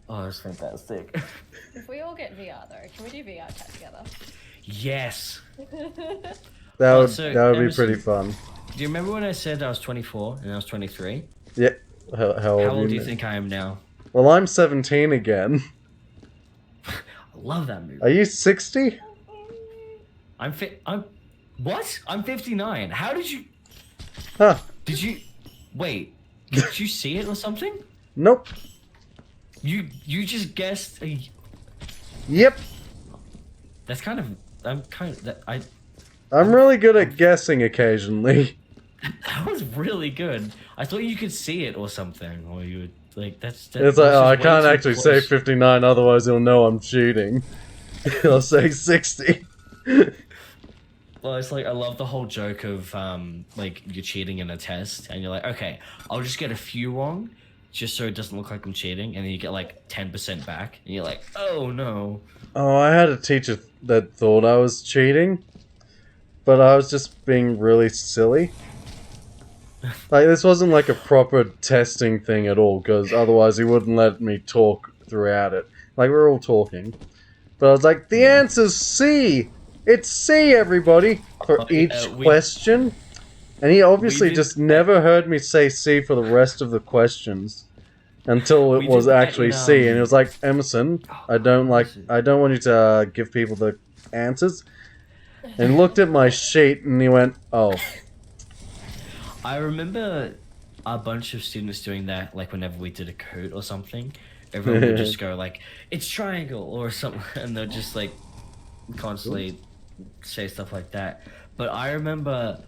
Oh, that's fantastic. If we all get VR though, can we do VR chat together? Yes. That Oh, would so, that would be Emerson, pretty fun. Do you remember when I said I was 24 and I was 23? Yeah. How How old old do you now? think I am now? Well, I'm 17 again. I love that movie. Are you 60? I'm what? I'm 59. How did you? Huh. Did you? Wait. Did you see it or something? Nope. You just guessed. Yep. That's kind of. I'm really good at guessing occasionally. That was really good. I thought you could see it or something, or you would like. That It's like, was oh, I just way can't too actually say close. 59, otherwise he'll know I'm cheating. He'll say 60. Well, it's like I love the whole joke of like you're cheating in a test, and you're like, okay, I'll just get a few wrong, just so it doesn't look like I'm cheating, and then you get like 10% back, and you're like, oh no. Oh, I had a teacher that thought I was cheating, but I was just being really silly. Like, this wasn't like a proper testing thing at all, because otherwise he wouldn't let me talk throughout it. Like, we're all talking. But I was like, the answer's C! It's C, everybody! For each question. And he obviously just never heard me say C for the rest of the questions. Until it was actually C, and he was like, Emerson, I don't want you to give people the answers. And he looked at my sheet and he went, oh. I remember a bunch of students doing that, like whenever we did a code or something, everyone would just go like, it's triangle or something, and they'll just like constantly say stuff like that. But I remember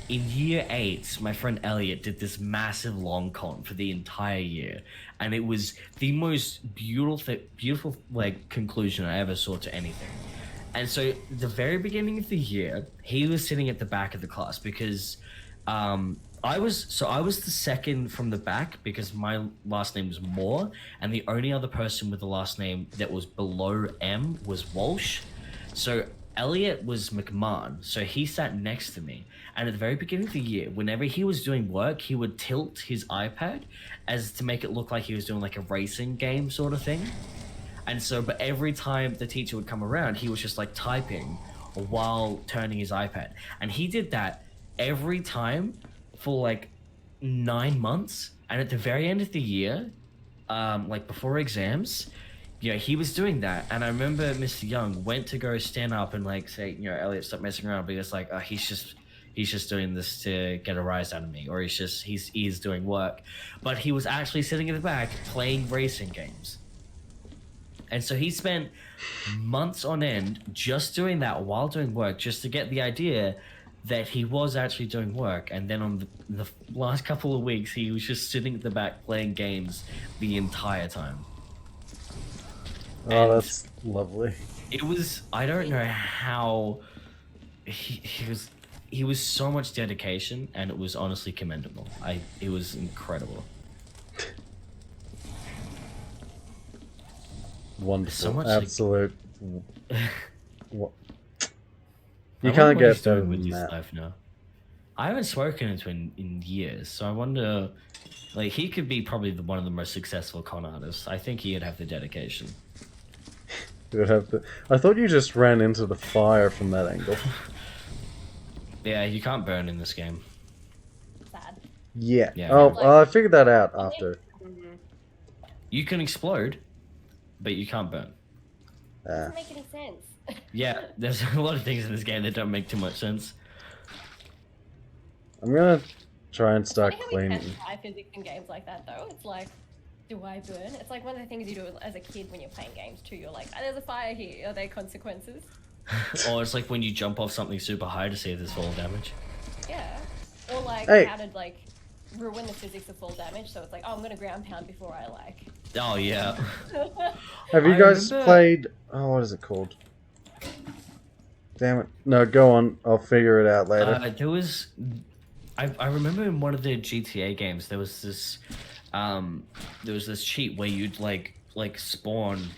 in year 8, my friend Elliot did this massive long con for the entire year, and it was the most beautiful like conclusion I ever saw to anything. And so the very beginning of the year, he was sitting at the back of the class because I was the second from the back because my last name was Moore, and the only other person with the last name that was below M was Walsh. So Elliot was McMahon, so he sat next to me. And at the very beginning of the year, whenever he was doing work, he would tilt his iPad as to make it look like he was doing like a racing game sort of thing. And so, but every time the teacher would come around, he was just like typing while turning his iPad. And he did that every time for like 9 months. And at the very end of the year, like before exams, you know, he was doing that. And I remember Mr. Young went to go stand up and like say, you know, Elliot, stop messing around. But he was like, oh, he's just doing this to get a rise out of me, or he's doing work. But he was actually sitting in the back playing racing games. And so he spent months on end just doing that while doing work, just to get the idea that he was actually doing work. And then on the last couple of weeks, he was just sitting at the back playing games the entire time. Oh, And that's lovely. it was, I don't know how he was so much dedication, and it was honestly commendable. It was incredible. Wonderful. So much, absolute. What? You I can't wonder what get he's better doing with than his that. life now. I haven't spoken to him in years, so I wonder, like, he could be probably one of the most successful con artists. I think he'd have the dedication. You would have to. I thought you just ran into the fire from that angle. Yeah, you can't burn in this game. Sad. Yeah. Yeah. Oh, Like- well, I figured that out after. You can explode, but you can't burn. Doesn't make any sense. Yeah, there's a lot of things in this game that don't make too much sense. I'm gonna try and start Funny how we cleaning. test high physics in games like that though. It's like, do I burn? It's like one of the things you do as a kid when you're playing games too. You're like, oh, there's a fire here. Are there consequences? Or it's like when you jump off something super high to see if there's fall damage. Yeah. Or like Hey. how to like ruin the physics of fall damage. So it's like, oh, I'm gonna ground pound before I like. Oh, yeah. Have you I guys remember- played? Oh, what is it called? Damn it! No, go on. I'll figure it out later. There was... I remember in one of the GTA games, there was this cheat where you'd like spawn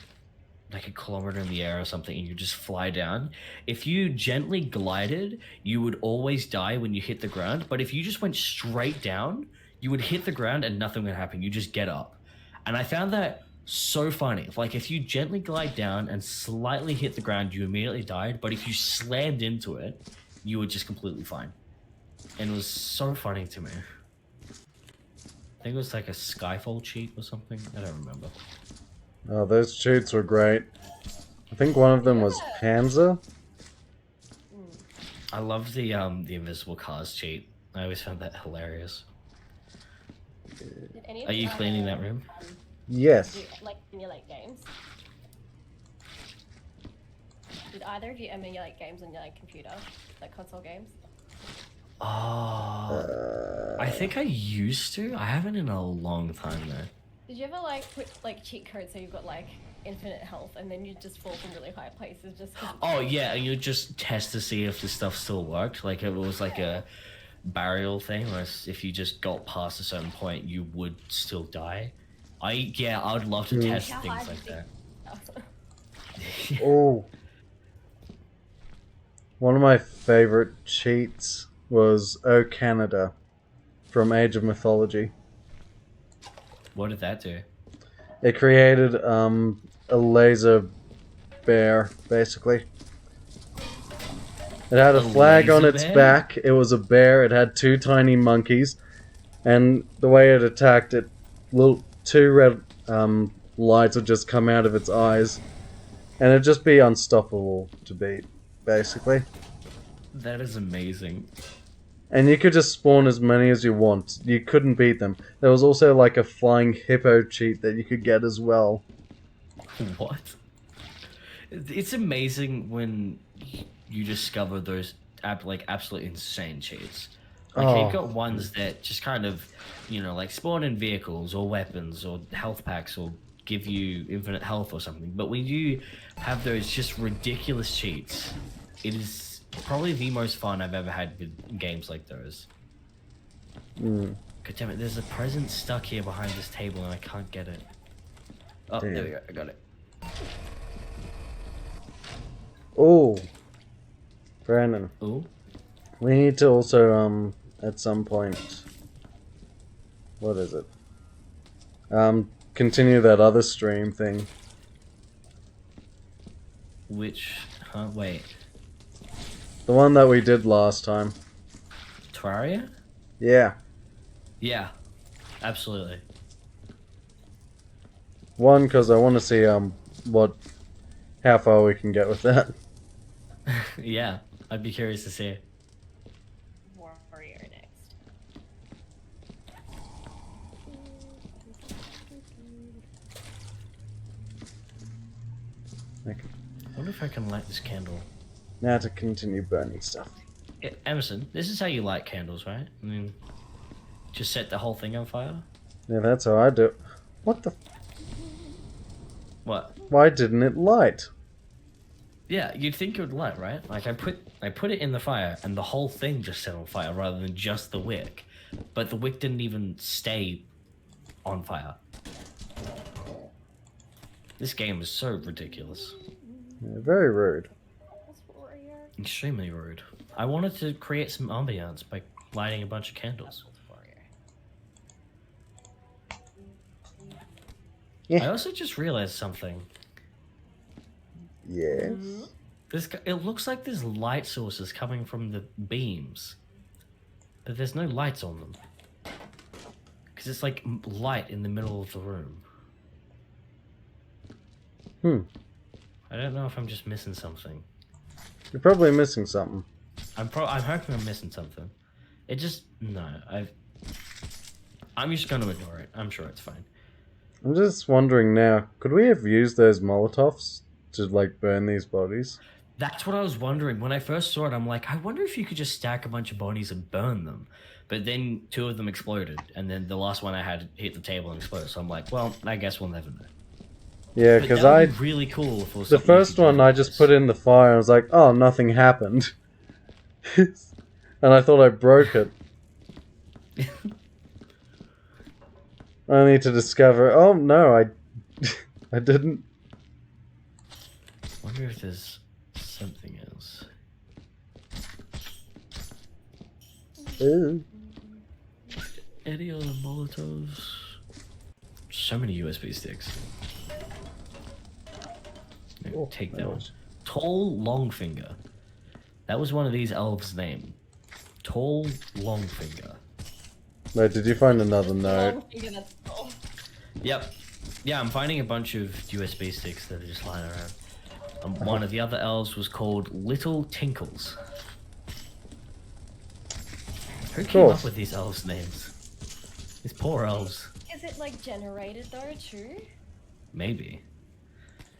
like a kilometer in the air or something, and you just fly down. If you gently glided, you would always die when you hit the ground. But if you just went straight down, you would hit the ground and nothing would happen. You just get up. And I found that So funny. Like if you gently glide down and slightly hit the ground, you immediately died. But if you slammed into it, you were just completely fine. And it was so funny to me. I think it was like a Skyfall cheat or something. I don't remember. Oh, those cheats were great. I think one of them was Panzer. I love the invisible cars cheat. I always found that hilarious. Did any of Are you you cleaning that room? Yes. do, like emulate games? Did either of you emulate games on your like computer, like console games? Oh, I think I used to. I haven't in a long time though. Did you ever like put like cheat codes so you've got like infinite health and then you just fall from really high places just 'cause Oh yeah, and you just test to see if the stuff still worked. Like it was like a burial thing, where if you just got past a certain point, you would still die. I would love to test How things high like do you that. think- Oh. One of my favorite cheats was Oh Canada from Age of Mythology. What did that do? It created a laser bear, basically. It had a flag on laser its bear? back. It was a bear. It had two tiny monkeys, and the way it attacked, two red lights would just come out of its eyes, and it'd just be unstoppable to beat, basically. That is amazing. And you could just spawn as many as you want. You couldn't beat them. There was also like a flying hippo cheat that you could get as well. What? It's amazing when you discover those absolutely insane cheats. Like Oh. you've got ones that just kind of, like spawn in vehicles or weapons or health packs or give you infinite health or something. But when you have those just ridiculous cheats, it is probably the most fun I've ever had with games like those. God damn it, there's a present stuck here behind this table and I can't get it. Oh, Damn. there we go, I got it. Oh. Brandon, Ooh. we need to also, at some point... What is it? Continue that other stream thing. Which, wait. The one that we did last time. Terraria? Yeah. Yeah, absolutely. One, because I want to see, how far we can get with that. Yeah, I'd be curious to see. Warrior next. Okay. I wonder if I can light this candle. Now to continue burning stuff. Emerson, this is how you light candles, right? I mean, just set the whole thing on fire? Yeah, that's how I do it. What the... What? Why didn't it light? Yeah, you'd think it would light, right? Like I put it in the fire and the whole thing just set on fire rather than just the wick. But the wick didn't even stay on fire. This game is so ridiculous. Yeah, very rude. Warrior. Extremely rude. I wanted to create some ambiance by lighting a bunch of candles. Warrior. Yeah. I also just realized something. Yes. It looks like there's light sources coming from the beams, but there's no lights on them. Because it's like light in the middle of the room. I don't know if I'm just missing something. You're probably missing something. I'm hoping I'm missing something. It just I'm just gonna ignore it. I'm sure it's fine. I'm just wondering now, could we have used those Molotovs to, like, burn these bodies? That's what I was wondering. When I first saw it, I'm like, I wonder if you could just stack a bunch of bodies and burn them. But then two of them exploded, and then the last one I had hit the table and exploded. So I'm like, well, I guess we'll never know. Yeah, But because that would be really cool if it was the something you first could do one like I just this. put in the fire and I was like, oh, nothing happened. And I thought I broke it. Only to discover, oh no, I didn't. Wonder if there's something else. Ooh. Any other Molotovs? So many USB sticks. Oh, Take that that one. was- Tall Longfinger. That was one of these elves' name. Tall Longfinger. Wait, did you find another note? Long finger, that's all. Yep. Yeah, I'm finding a bunch of USB sticks that are just lying around. One of the other elves was called Little Tinkles. Who came Cool. up with these elves' names? These poor elves. Is it like generated though too? Maybe.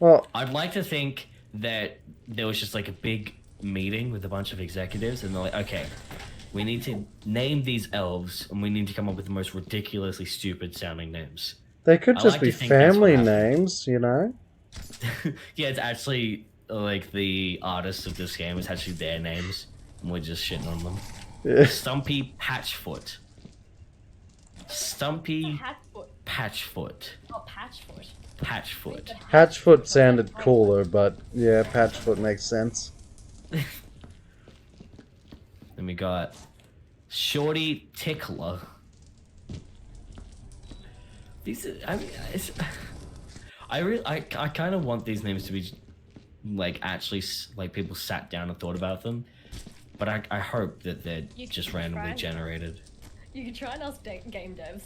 Well, I'd like to think that there was just like a big meeting with a bunch of executives and they're like, okay, we need to name these elves and we need to come up with the most ridiculously stupid sounding names. they could I just like be to think that's what family happened. names, you know? Yeah, it's actually like the artists of this game, it's actually their names and we're just shitting on them. Yeah. Stumpy Patchfoot. Stumpy Hatfoot. Patchfoot. Oh, Patchfoot. Patchfoot. Hatchfoot sounded cooler, but yeah, Patchfoot makes sense. Then we got Shorty Tickler. These are, I mean, I kind of want these names to be like actually like people sat down and thought about them, but I hope that they're You just can randomly try. generated. You can try and ask game devs.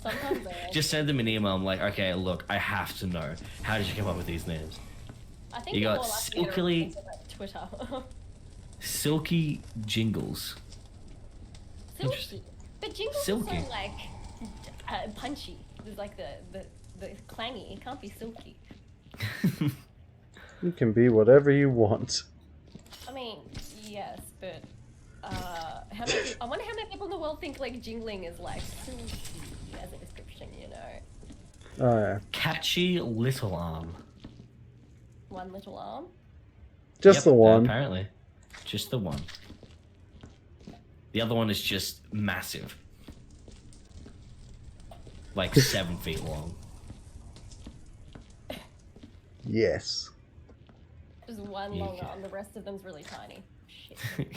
Sometimes they Just send them an email. I'm like, okay, look, I have to know. How did you come up with these names? I think You they're got more likely to Silkily- replace it like Twitter. Silky Jingles. Silky. But jingles Silky. are so like punchy. There's like the clangy. It can't be silky. You can be whatever you want. I mean, yes, but how many? I wonder how many people in the world think like jingling is like silky as a description. You know, Oh yeah. Catchy Little Arm. one little arm. Just Yep, the one. Apparently. Just the one. The other one is just massive. Like 7 feet long. Yes. Just one Yeah. long arm. The rest of them's really tiny. Shit.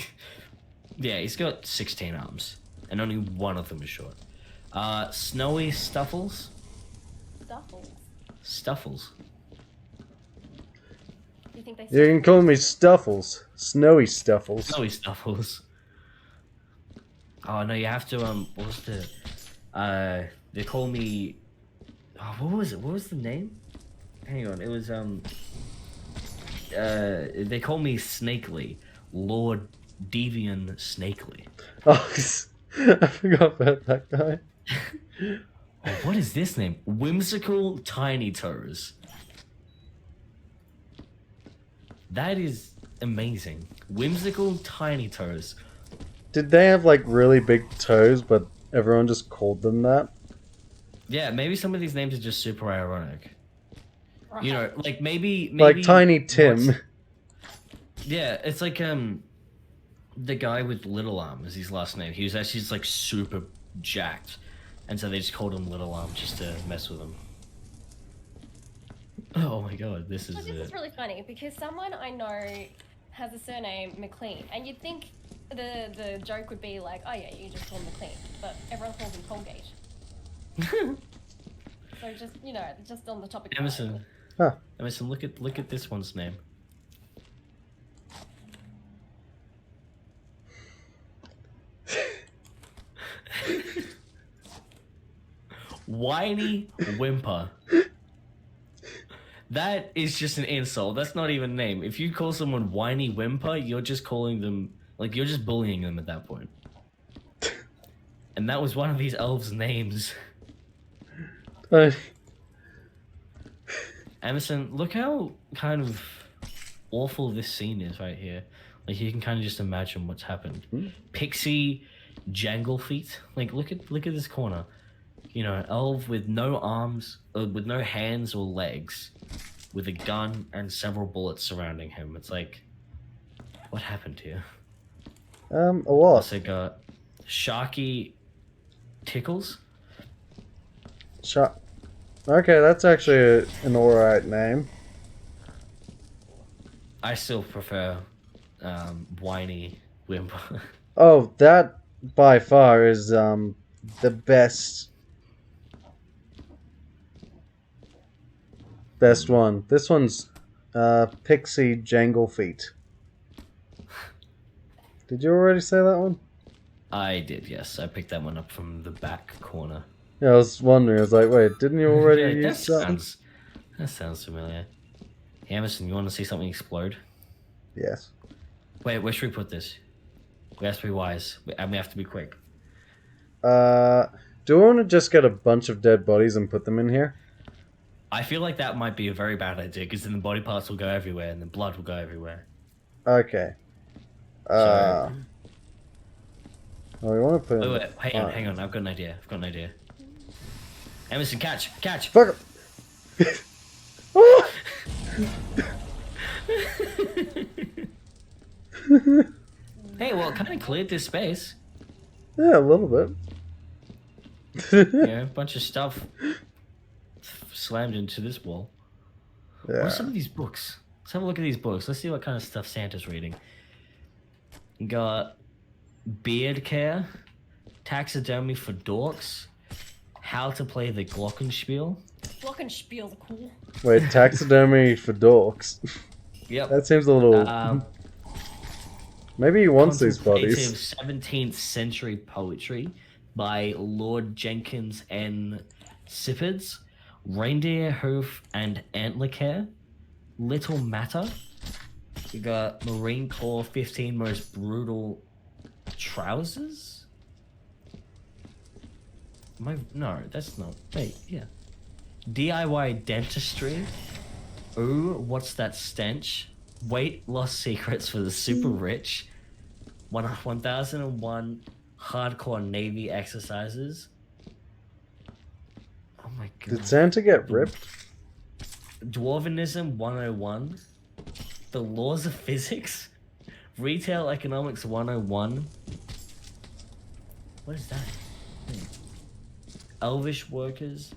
Yeah, he's got 16 arms. And only one of them is short. Snowy Stuffles? Stuffles. Stuffles. Do you think they? You can call me Stuffles. Snowy Stuffles. Snowy Stuffles. Oh no, you have to what was the they call me what was it? What was the name? Hang on, it was they call me Snakely. Lord Devian Snakely. Oh, I forgot about that guy. Oh, what is this name? Whimsical Tiny Toes. That is amazing. Whimsical Tiny Toes. Did they have like really big toes, but everyone just called them that? Yeah, maybe some of these names are just super ironic. Right. You know, like maybe Like Tiny Tim. what's- Yeah, it's like the guy with Little Arm is his last name. He was actually just like super jacked, and so they just called him Little Arm just to mess with him. Oh my god, this is Well, this it. is really funny because someone I know has a surname McLean, and you'd think the joke would be like, oh yeah, you just call him McLean, but everyone calls him Colgate. So just just on the topic. of Emerson. Huh. Emerson, look at this one's name. Whiny Whimper. That is just an insult. That's not even a name. If you call someone Whiny Whimper, you're just calling them, like, you're just bullying them at that point. And that was one of these elves' names. Emerson, look how kind of awful this scene is right here. Like, you can kind of just imagine what's happened. Pixie Jangle Feet. Like, look at this corner. You know, an elf with no arms, with no hands or legs, with a gun and several bullets surrounding him. It's like, what happened here? A lot. Also got Sharky Tickles. Okay, that's actually an alright name. I still prefer Whiny Whimper. Oh, that by far is the best one. This one's Pixie Jangle Feet. Did you already say that one? I did, yes. I picked that one up from the back corner. Yeah, I was wondering. I was like, wait, didn't you already Yeah, use that one? that sounds familiar. Hey, Emerson, you want to see something explode? Yes. Wait, where should we put this? We have to be wise, and we have to be quick. Do we want to just get a bunch of dead bodies and put them in here? I feel like that might be a very bad idea, because then the body parts will go everywhere, and the blood will go everywhere. Okay. So... Oh, we want to put. Wait, hang on. I've got an idea. Emerson, catch! Fuck. Oh! Hey, well, it kind of cleared this space. Yeah, a little bit. A bunch of stuff slammed into this wall. Yeah. What are some of these books? Let's have a look at these books. Let's see what kind of stuff Santa's reading. You got Beard Care, Taxidermy for Dorks, How to Play the Glockenspiel. Glockenspiel's cool. Wait, taxidermy for dorks. Yep. That seems a little. Maybe he wants these bodies. 17th century poetry by Lord Jenkins N. Sippards, Reindeer Hoof and Antler Care, Little Matter. You got Marine Corps 15 Most Brutal Trousers? No, that's not. Wait, yeah. DIY Dentistry. Ooh, what's that stench? Weight loss secrets for the super rich. 1001 hardcore Navy exercises. Oh my god. Did Santa get ripped? Dwarvenism 101. The laws of physics. Retail economics 101. What is that? Elvish workers.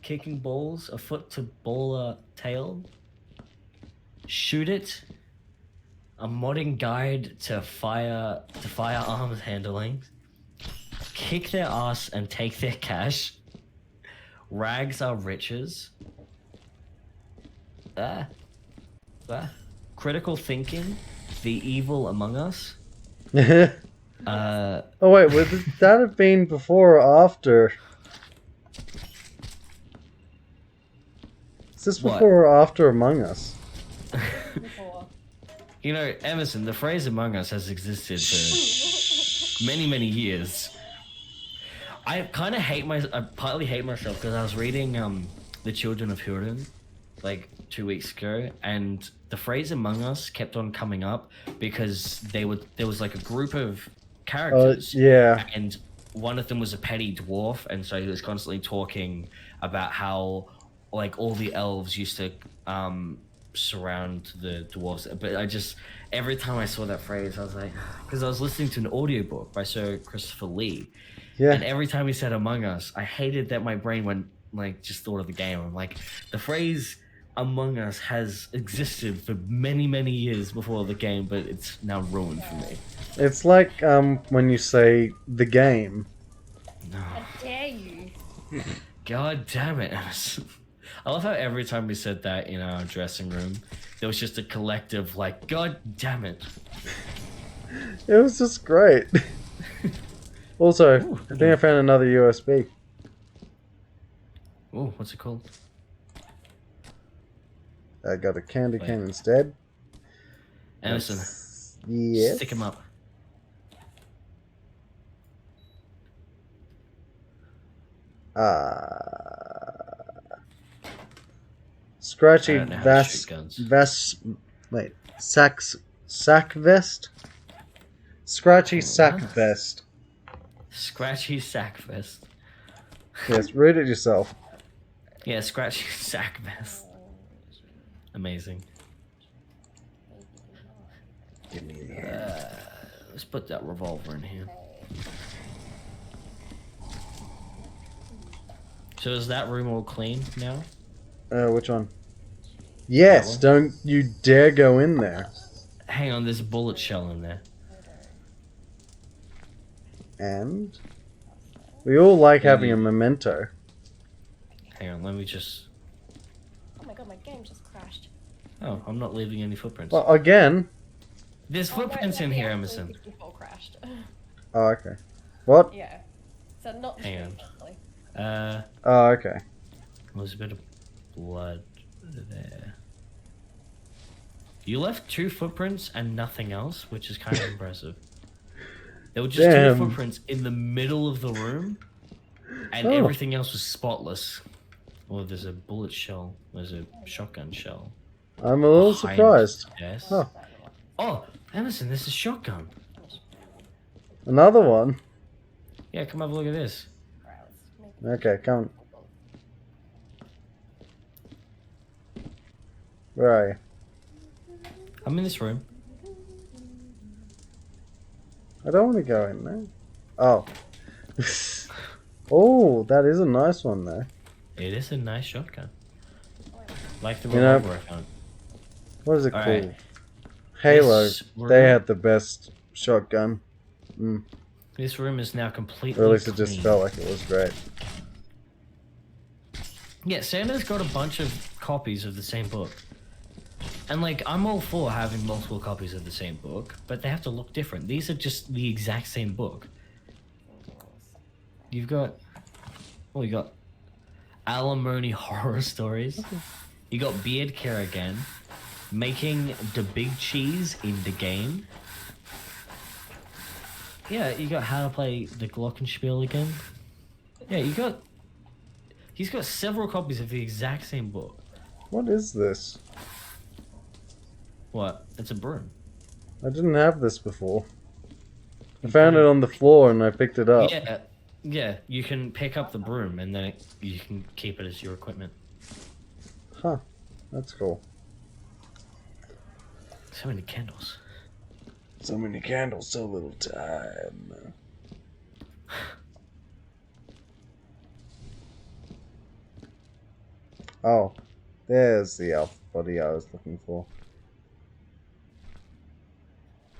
Kicking balls. A foot to baller tail. Shoot it. A modding guide to firearms handling. Kick their ass and take their cash. Rags are riches. Critical thinking. The evil among us. Oh wait, would that have been before or after? Is this What? before or after Among Us? Before. You know, Emerson, the phrase Among Us has existed for many, many years. I kind of I partly hate myself because I was reading The Children of Húrin like 2 weeks ago, and the phrase Among Us kept on coming up because there was like a group of characters. Yeah. And one of them was a petty dwarf, and so he was constantly talking about how like all the elves used to surround the dwarves. But every time I saw that phrase, I was like, because I was listening to an audiobook by Sir Christopher Lee. Yeah. And every time he said Among Us, I hated that my brain went just thought of the game. I'm like, the phrase Among Us has existed for many, many years before the game, but it's now ruined for me. It's like when you say the game. No. How dare you? God damn it. I love how every time we said that in our dressing room, there was just a collective like, God damn it. It was just great. Also, Ooh, I think I found another USB. Oh, what's it called? I got a candy cane instead. Emerson, Yes. stick him up. Scratchy I don't know how to shoot guns. Sack vest? Scratchy sack What? vest. Scratchy sack vest. Yes, read it yourself. Yeah, scratchy sack vest. Amazing. Give me the hand. Let's put that revolver in here. So is that room all clean now? Which one? Yes, That one? don't you dare go in there. Hang on, there's a bullet shell in there. And we all like Yeah, having you- a memento. Hang on, let me just... Oh my god, my game just crashed. Oh, I'm not leaving any footprints. Well, again. There's Oh, no, footprints in we here, actually Emerson. before crashed. Oh, okay. What? Yeah. So not the Hang stream, on. actually. Oh, okay. There's a bit of blood there. You left 2 footprints and nothing else, which is kind of impressive. There were just 2 footprints in the middle of the room, and everything else was spotless. Oh, there's a bullet shell. There's a shotgun shell. I'm a little surprised. Yes. Oh. Oh, Emerson, this is shotgun. Another one? Yeah, come have a look at this. Okay, come. Where are you? I'm in this room. I don't want to go in there. Oh. Oh, that is a nice one though. It is a nice shotgun. Like the You know- revolver I found. What is it All called? right. Halo. This They room- had the best shotgun. This room is now completely Or at least it just clean. felt like it was great. Yeah, Santa's got a bunch of copies of the same book. And, like, I'm all for having multiple copies of the same book, but they have to look different. These are just the exact same book. You've got... Well, you got Alimony Horror Stories. You got Beard Care again. Making the Big Cheese in the game. Yeah, you got How to Play the Glockenspiel again. Yeah, you got... He's got several copies of the exact same book. What is this? What? It's a broom. I didn't have this before. I found it on the floor and I picked it up. Yeah, yeah. You can pick up the broom and then you can keep it as your equipment. Huh. That's cool. So many candles. So many candles, so little time. Oh, there's the elf body I was looking for.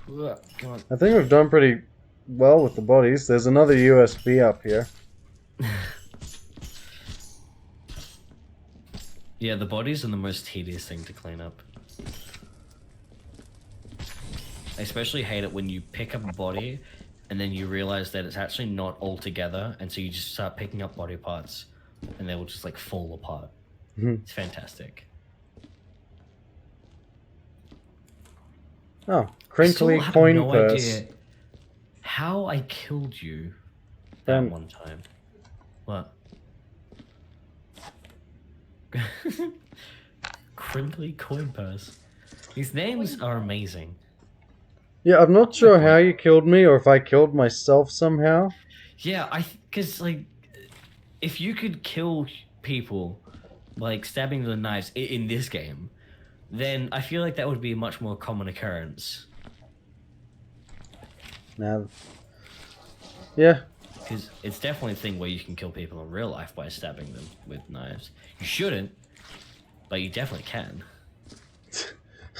Ugh, come on. I think we've done pretty well with the bodies. There's another USB up here. Yeah, the bodies are the most tedious thing to clean up. I especially hate it when you pick up a body and then you realize that it's actually not all together, and so you just start picking up body parts and they will just like fall apart. It's fantastic. Oh, I crinkly still have coin no purse. idea how I killed you that Ben. one time. What? Crinkly coin purse. These names are amazing. Yeah, I'm not sure how you killed me or if I killed myself somehow. Yeah, because like, if you could kill people, like stabbing them with knives in this game, then I feel like that would be a much more common occurrence. Now, yeah, Because it's definitely a thing where you can kill people in real life by stabbing them with knives. You shouldn't, but you definitely can.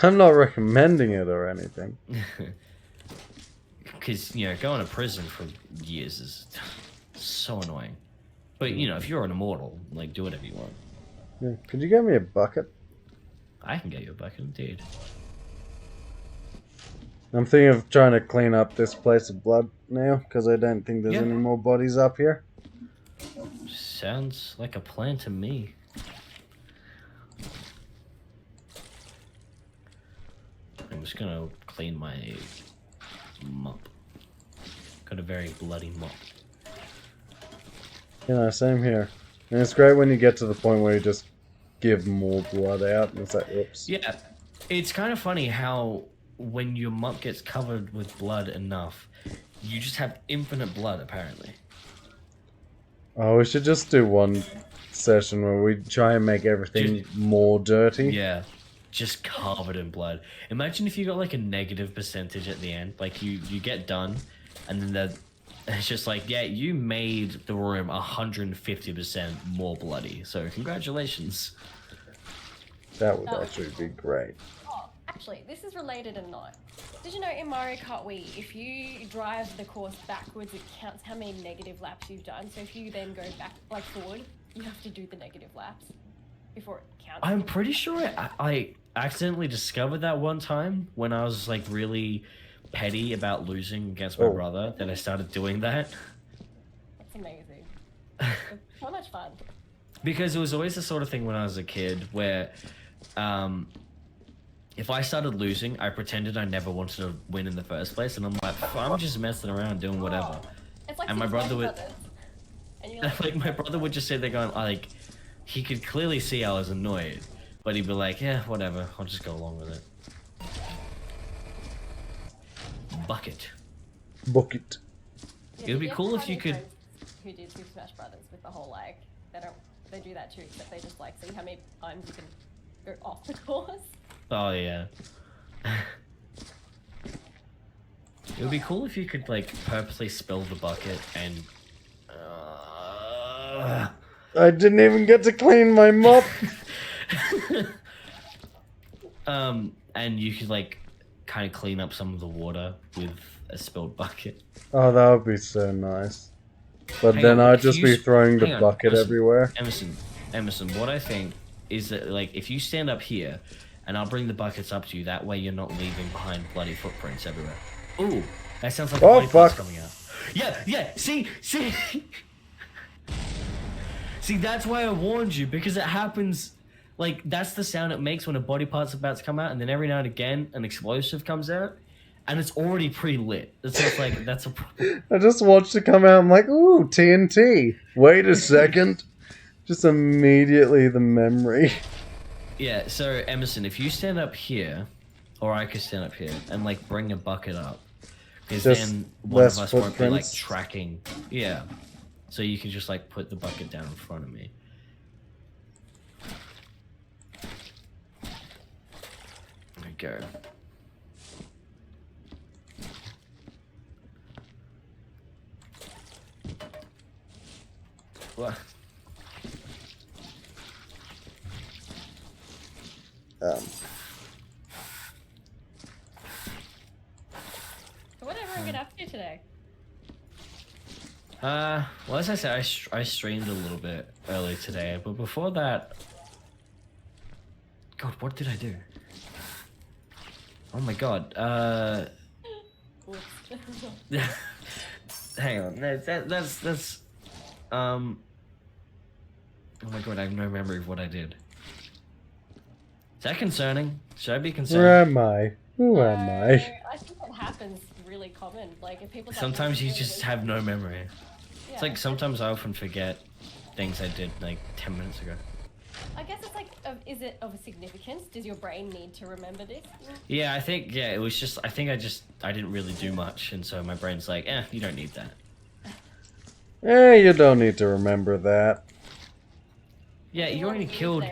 I'm not recommending it or anything. Because, you know, going to prison for years is so annoying. But, you know, if you're an immortal, like, do whatever you want. Yeah. Could you get me a bucket? I can get you a bucket, indeed. I'm thinking of trying to clean up this place of blood now, because I don't think there's Yeah. any more bodies up here. Sounds like a plan to me. I'm just gonna clean my mop. Got a very bloody mop. You know, same here. And it's great when you get to the point where you just give more blood out, and it's like, oops. Yeah, it's kind of funny how when your mop gets covered with blood enough, you just have infinite blood, apparently. Oh, we should just do one session where we try and make everything more dirty. Yeah, just covered in blood. Imagine if you got like a negative percentage at the end. Like you get done, and then it's just like, yeah, you made the room 150% more bloody. So congratulations. That would actually be great. Oh, actually, this is related and not. Did you know in Mario Kart Wii, if you drive the course backwards, it counts how many negative laps you've done. So if you then go back, like forward, you have to do the negative laps before it counts. I'm pretty sure accidentally discovered that one time when I was like really petty about losing against my brother that I started doing that. That's amazing. It's so much fun. Because it was always the sort of thing when I was a kid where if I started losing, I pretended I never wanted to win in the first place, and I'm like, I'm just messing around doing whatever. It's like And my brother would, and you're like, my brother would just sit there going, like, he could clearly see I was annoyed, but he'd be like, yeah, whatever, I'll just go along with it. Bucket. Bucket. Yeah, It would be you have cool to if have you your could. friends who did Super Smash Brothers with the whole like they do that too, except they just like see how many times you can go off the course. Oh yeah. It would be cool if you could like purposely spill the bucket and. I didn't even get to clean my mop. And you could like kind of clean up some of the water with a spilled bucket. Oh, that would be so nice. But Hang then on, I'd if just you be s- throwing the hang on, bucket Emerson, everywhere. Emerson, what I think is that like if you stand up here, and I'll bring the buckets up to you. That way you're not leaving behind bloody footprints everywhere. Ooh, that sounds like Oh, body parts fuck. coming out. Yeah. See. See, that's why I warned you, because it happens. Like, that's the sound it makes when a body part's about to come out, and then every now and again, an explosive comes out, and it's already pre-lit. It's just like, that's a problem. I just watched it come out. I'm like, ooh, TNT. Wait a second. Just immediately the memory. Yeah, so, Emerson, if you stand up here, or I could stand up here, and, like, bring a bucket up, because Just then one of less us won't be, like, footprints. tracking. Yeah. So you can just, like, put the bucket down in front of me. There we go. What? So what did everyone get up to today? Well, as I said, I streamed a little bit earlier today, but before that... God, what did I do? Oh my god, hang on, that's... Oh my god, I have no memory of what I did. Is that concerning? Should I be concerned? Where am I? Who am I? I think that happens really common. Like if people Sometimes you just have no memory. Yeah. It's like sometimes I often forget things I did like 10 minutes ago. I guess it's like, is it of significance? Does your brain need to remember this? Yeah, I think, it was just, I didn't really do much, and so my brain's like, you don't need that. You don't need to remember that. Yeah, you only killed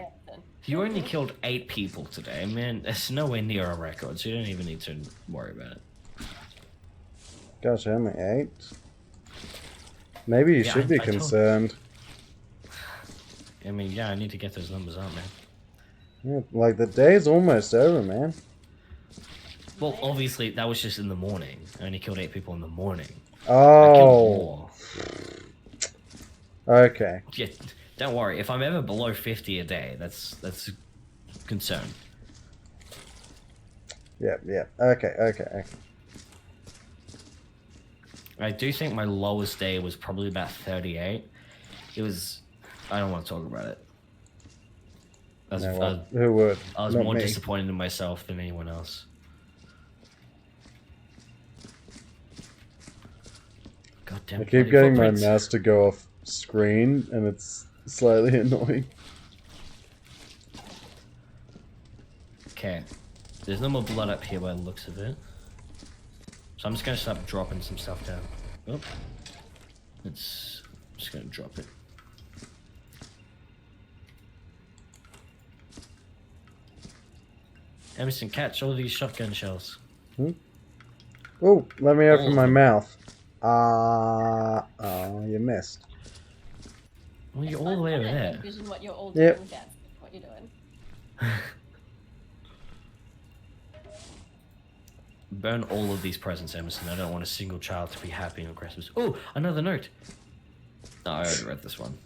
8 people today, man. It's nowhere near our record, so you don't even need to worry about it. Gosh, only 8? Maybe you should be concerned. I mean, yeah, I need to get those numbers up, man. Yeah, like, the day's almost over, man. Well, obviously, that was just in the morning. I only killed 8 people in the morning. Oh. Okay. Yeah, don't worry. If I'm ever below 50 a day, that's a concern. Yep. Okay. I do think my lowest day was probably about 38. It was... I don't want to talk about it. Who would? I was Not more me. disappointed in myself than anyone else. God damn I keep bloody getting my footprints. mouse to go off screen, and it's slightly annoying. Okay. There's no more blood up here by the looks of it. So I'm just going to start dropping some stuff down. Oh. I'm just going to drop it. Emerson, catch all these shotgun shells. Oh, let me open All my of them. mouth. Oh, you missed. Well, you're all the way over there. Envision what you're all doing. Yep. That's what you're doing. Burn all of these presents, Emerson. I don't want a single child to be happy on Christmas. Oh, another note. No, I already read this one.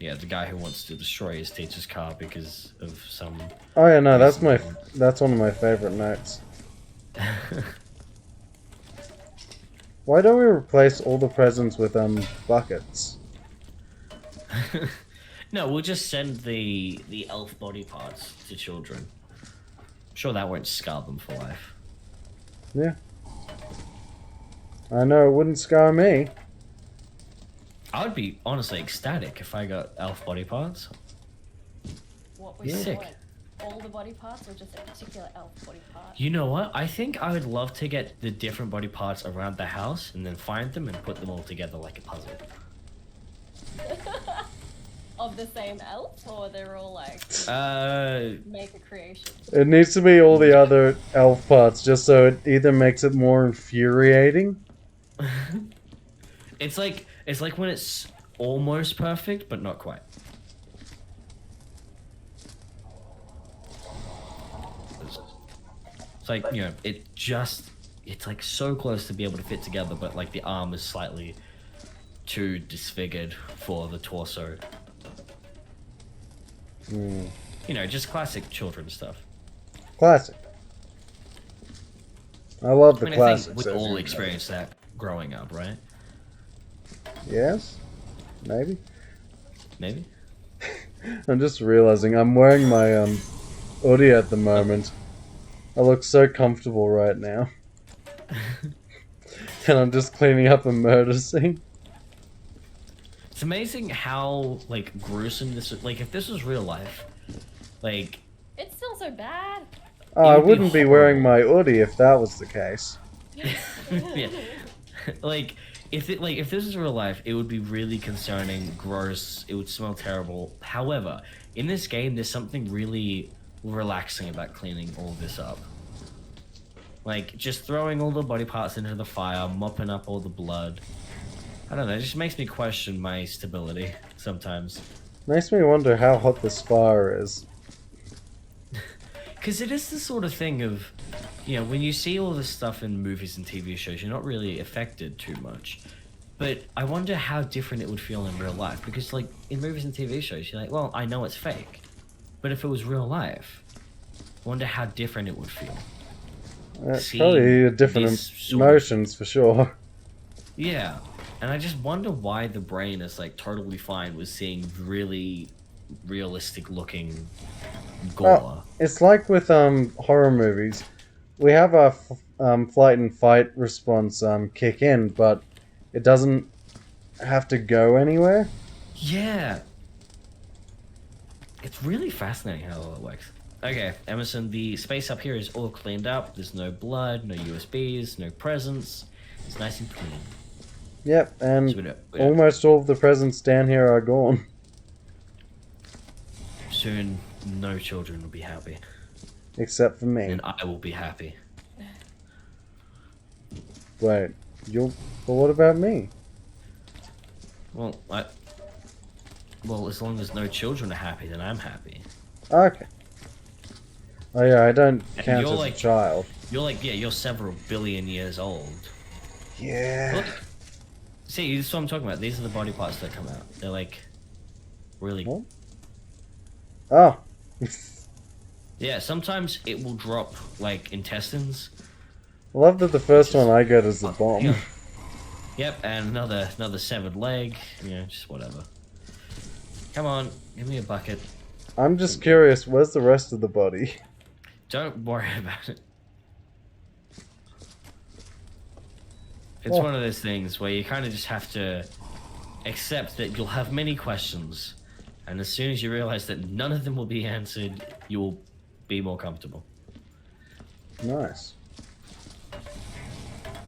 Yeah, the guy who wants to destroy his teacher's car because of some. Oh yeah, no, that's reason. that's one of my favorite notes. Why don't we replace all the presents with buckets? No, we'll just send the elf body parts to children. I'm sure that won't scar them for life. Yeah. I know it wouldn't scar me. I would be honestly ecstatic if I got elf body parts. What would you Sick. want? All the body parts or just a particular elf body part? You know what? I think I would love to get the different body parts around the house and then find them and put them all together like a puzzle. Of the same elf, or they're all like make a creation? It needs to be all the other elf parts, just so it either makes it more infuriating. It's like when it's almost perfect, but not quite. It's like, you know, it's like so close to be able to fit together, but like the arm is slightly too disfigured for the torso. Hmm. You know, just classic children's stuff. Classic. I love the I mean, I classics. think we as all you know. experienced that growing up, right? Yes? Maybe? Maybe? I'm just realizing I'm wearing my hoodie at the moment. I look so comfortable right now. And I'm just cleaning up a murder scene. It's amazing how, like, gruesome this is. Like, if this was real life, like... It's still so bad. Oh, I would be wouldn't be wearing my horrible. hoodie if that was the case. Yeah. Like, if this is real life, it would be really concerning, gross, it would smell terrible. However, in this game, there's something really relaxing about cleaning all this up. Like, just throwing all the body parts into the fire, mopping up all the blood. I don't know, it just makes me question my stability sometimes. Makes me wonder how hot this fire is. Because it is the sort of thing of, you know, when you see all this stuff in movies and TV shows, you're not really affected too much. But I wonder how different it would feel in real life. Because, like, in movies and TV shows, you're like, well, I know it's fake. But if it was real life, I wonder how different it would feel. It's probably different these sort of- emotions for sure. Yeah. And I just wonder why the brain is, like, totally fine with seeing really realistic looking gore. Oh, it's like with horror movies. We have our flight and fight response kick in, but it doesn't have to go anywhere. Yeah. It's really fascinating how it works. Okay, Emerson, the space up here is all cleaned up. There's no blood, no USBs, no presents. It's nice and clean. Yep, and So we don't- almost all of the presents down here are gone. Soon, no children will be happy. Except for me. And I will be happy. Wait, but what about me? Well, as long as no children are happy, then I'm happy. Okay. Oh yeah, I don't And count you're as like- a child. You're several billion years old. Yeah. Look. See, this is what I'm talking about. These are the body parts that come out. They're like, really... What? Oh. Yeah, sometimes it will drop, like, intestines. I love that the first one I get is the bomb. Yeah. Yep, and another severed leg. You know, just whatever. Come on, give me a bucket. I'm just curious, where's the rest of the body? Don't worry about it. It's Oh. one of those things where you kind of just have to accept that you'll have many questions, and as soon as you realize that none of them will be answered, you will be more comfortable. Nice.